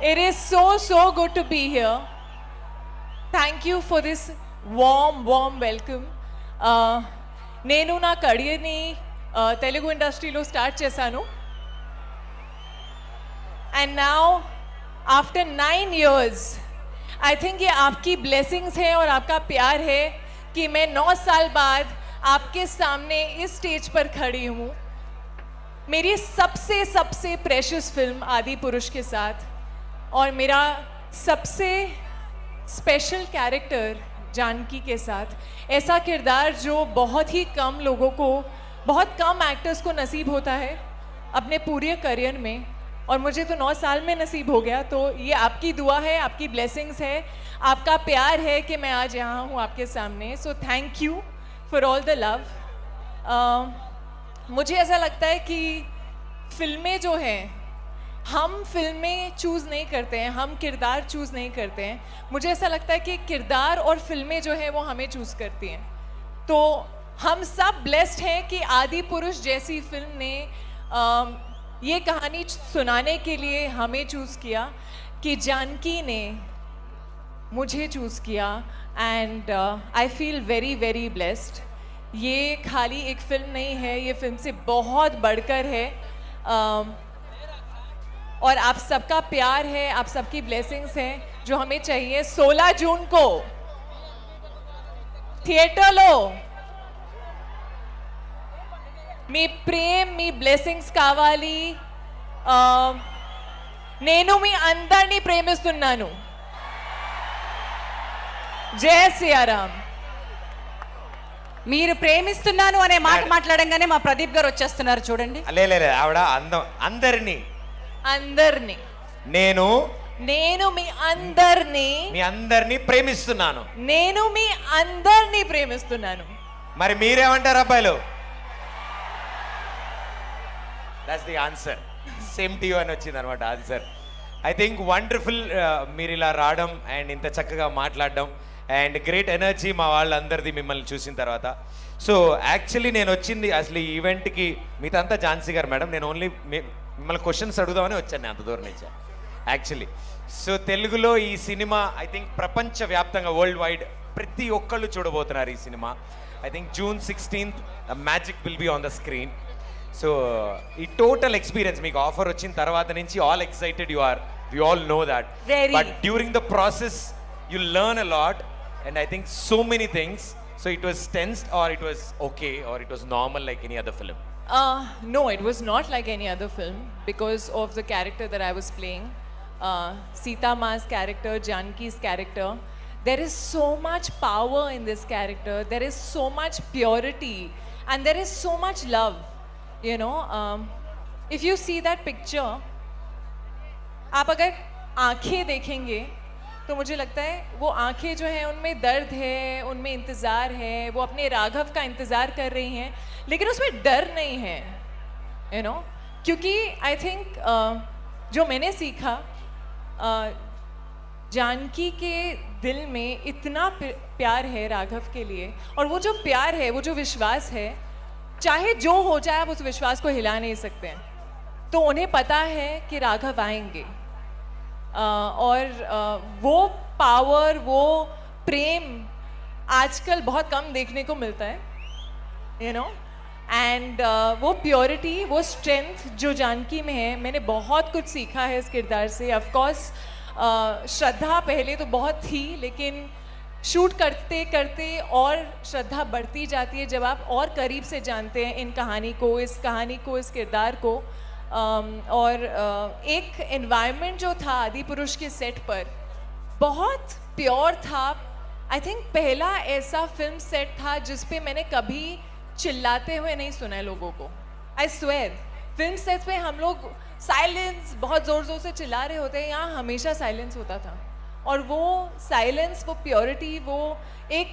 It is so good to be here. Thank you for this warm welcome. నేను నా కెరియర్ని తెలుగు ఇండస్ట్రీలో start చేశాను. And now after 9 years, I think ये आपकी blessings है और आपका प्यार है कि मैं 9 साल बाद आपके सामने इस स्टेज पर खड़ी हूँ. मेरी सबसे प्रेशियस फिल्म आदि पुरुष के साथ और मेरा सबसे स्पेशल कैरेक्टर जानकी के साथ, ऐसा किरदार जो बहुत ही कम लोगों को, बहुत कम एक्टर्स को नसीब होता है अपने पूरे करियर में, और मुझे तो 9 साल में नसीब हो गया. तो ये आपकी दुआ है, आपकी ब्लेसिंग्स है, आपका प्यार है कि मैं आज यहाँ हूँ आपके सामने. So thank you for all the love. मुझे ऐसा लगता है कि फिल्में जो हैं, हम फिल्में चूज़ नहीं करते हैं, हम किरदार चूज़ नहीं करते हैं. मुझे ऐसा लगता है कि किरदार और फिल्में जो हैं वो हमें चूज़ करती हैं. तो हम सब ब्लेस्ड हैं कि आदि पुरुष जैसी फिल्म ने ये कहानी सुनाने के लिए हमें चूज़ किया, कि जानकी ने मुझे चूज़ किया. And I feel very blessed. ये खाली एक फिल्म नहीं है, ये फिल्म से बहुत बढ़कर है. और आप सबका प्यार है, आप सबकी ब्लेसिंग्स हैं जो हमें चाहिए. 16 जून को థియేటర్లో మీ ప్రేమ్, మీ బ్లెస్సింగ్స్ కావాలి. నేను మీ అందరినీ ప్రేమిస్తున్నాను. జై శ్రీరామ్. మీరు ప్రేమిస్తున్నాను అనే మాట మాట్లాడంగానే మా ప్రదీప్ గారు వచ్చేస్తున్నారు చూడండి. లే ఆవిడ అందరినీ నేను మీ అందరినీ ప్రేమిస్తున్నాను. నేను మీ అందరినీ ప్రేమిస్తున్నాను. మరి మీరేమంటారు అబ్బాయిలు? That's the answer. Same to you అని వచ్చింది అనమాట ఆన్సర్. ఐ థింక్ వండర్ఫుల్ మీరు ఇలా రావడం అండ్ ఇంత చక్కగా మాట్లాడడం అండ్ గ్రేట్ ఎనర్జీ మా వాళ్ళందరిది మిమ్మల్ని చూసిన తర్వాత. సో యాక్చువల్లీ నేను వచ్చింది అసలు ఈ ఈవెంట్కి, మీతంతా ఝాన్సీ గారు మేడం, నేను ఓన్లీ మిమ్మల్ని క్వశ్చన్స్ అడుగుదామని వచ్చాను నేను అంత దూరం నుంచి యాక్చువల్లీ. సో తెలుగులో ఈ సినిమా ఐ థింక్ ప్రపంచవ్యాప్తంగా వరల్డ్ వైడ్ ప్రతి ఒక్కళ్ళు చూడబోతున్నారు ఈ cinema. I think June 16th magic will be on the screen. So ఈ టోటల్ ఎక్స్పీరియన్స్ మీకు ఆఫర్ వచ్చిన తర్వాత నుంచి all excited you are, we all know that. But during the process you learn a lot and I think so many things. So it was tensed or it was okay or it was normal like any other film? No, it was not like any other film because of the character that I was playing. Sita Ma's character, Janki's character. There is so much power in this character. There is so much purity and there is so much love. You know, if you see that picture, आप अगर आँखें देखेंगे तो मुझे लगता है वो आंखें जो हैं उनमें दर्द है, उनमें इंतज़ार है, वो अपने राघव का इंतज़ार कर रही हैं, लेकिन उसमें डर नहीं है. यू नो, क्योंकि आई थिंक जो मैंने सीखा, जानकी के दिल में इतना प्यार है राघव के लिए, और वो जो प्यार है, वो जो विश्वास है, चाहे जो हो जाए आप उस विश्वास को हिला नहीं सकते हैं. तो उन्हें पता है कि राघव आएंगे. और वो पावर, वो प्रेम आजकल बहुत कम देखने को मिलता है. यू नो, एंड वो प्योरिटी, वो स्ट्रेंथ जो जानकी में है, मैंने बहुत कुछ सीखा है इस किरदार से. ऑफ कोर्स श्रद्धा पहले तो बहुत थी, लेकिन शूट करते करते और श्रद्धा बढ़ती जाती है जब आप और करीब से जानते हैं इन कहानी को, इस किरदार को. और एक एनवायरनमेंट जो था आदि पुरुष के सेट पर बहुत प्योर था. आई थिंक पहला ऐसा फिल्म सेट था जिस पे मैंने कभी चिल्लाते हुए नहीं सुना है लोगों को. आई स्वेयर, फिल्म सेट पे हम लोग साइलेंस, बहुत ज़ोर से चिल्ला रहे होते हैं, यहाँ हमेशा साइलेंस होता था. और वो साइलेंस, वो प्योरिटी, वो एक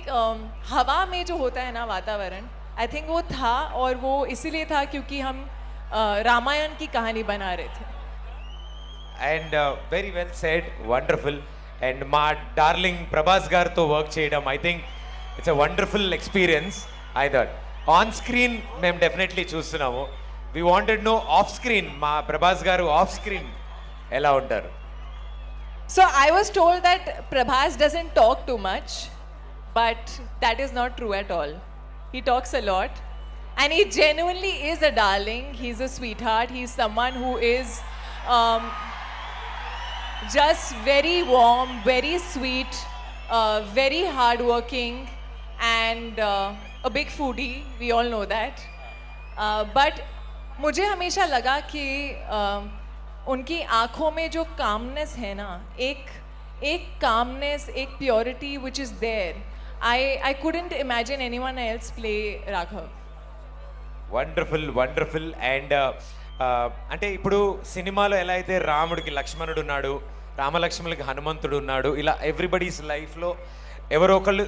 हवा में जो होता है ना वातावरण, आई थिंक वो था. और वो इसीलिए था क्योंकि हम रामायण की कहानी बना रहे थे. And very well said, wonderful. And మా డార్లింగ్ ప్రభాస్ గారితో వర్క్ చేయడం I think it's a wonderful experience. I thought on screen మేము డెఫినెట్లీ చూస్తున్నాము. We wanted no off screen మా ప్రభాస్ గారు ఆఫ్ స్క్రీన్ ఎలా ఉంటారు? So I was told that Prabhas doesn't talk too much, but that is not true at all. He talks a lot, and he genuinely is a darling. He's a sweetheart. He's someone who is just very warm, very sweet, very hardworking, and a big foodie. We all know that. But मुझे हमेशा लगा कि उनकी आँखों में जो calmness है ना, एक कामनेस, एक purity which is there. I couldn't imagine anyone else play Raghav. Wonderful and అంటే ఇప్పుడు సినిమాలో ఎలా అయితే రాముడికి లక్ష్మణుడు ఉన్నాడు, రామలక్ష్మణులకి హనుమంతుడు ఉన్నాడు, ఇలా ఎవ్రీబడీస్ లైఫ్లో ఎవరో ఒకళ్ళు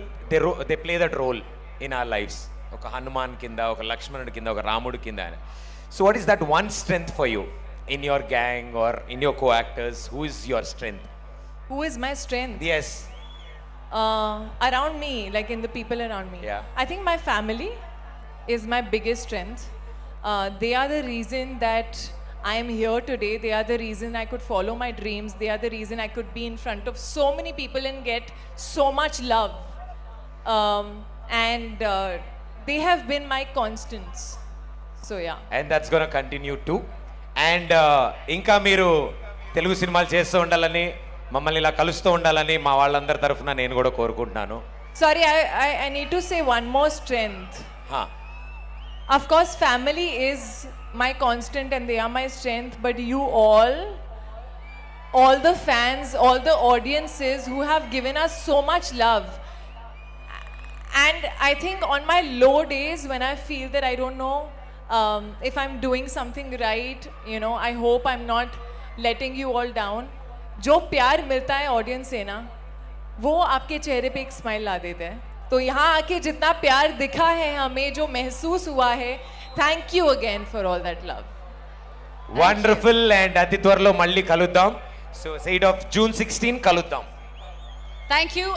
they play that role in our lives. ఒక హనుమాన్ కింద, ఒక లక్ష్మణుడి కింద, ఒక రాముడి కింద. So what is that one strength for you in your gang or in your co actors? Who is your strength? Who is my strength? Yes. Around me, like in the people around me. Yeah. I think my family is my biggest strength. They are the reason that I am here today. They are the reason I could follow my dreams. They are the reason I could be in front of so many people and get so much love. And they have been my constants. So yeah. And that's gonna continue to. And ఇంకా మీరు తెలుగు సినిమాలు చేస్తూ ఉండాలని, మమ్మల్ని ఇలా కలుస్తూ ఉండాలని మా వాళ్ళందరి తరఫున నేను కూడా కోరుకుంటున్నాను. Sorry, I need to say one more strength. హా, Of course, family is my constant and they are my strength, but you all the fans, all the audiences who have given us so much love. And I think on my low days when I feel that I don't know if I'm doing something right, you know, I hope I'm not letting you all down. जो प्यार मिलता है audience से ना, वो आपके चेहरे पे एक स्माइल ला देता है. तो यहाँ आके जितना प्यार दिखा है हमें, जो महसूस हुआ है, thank you again for all that love. Wonderful. And అతి త్వరలో మళ్ళీ కలుద్దాం. సో 8 of June 16 కలుద్దాం. Thank you.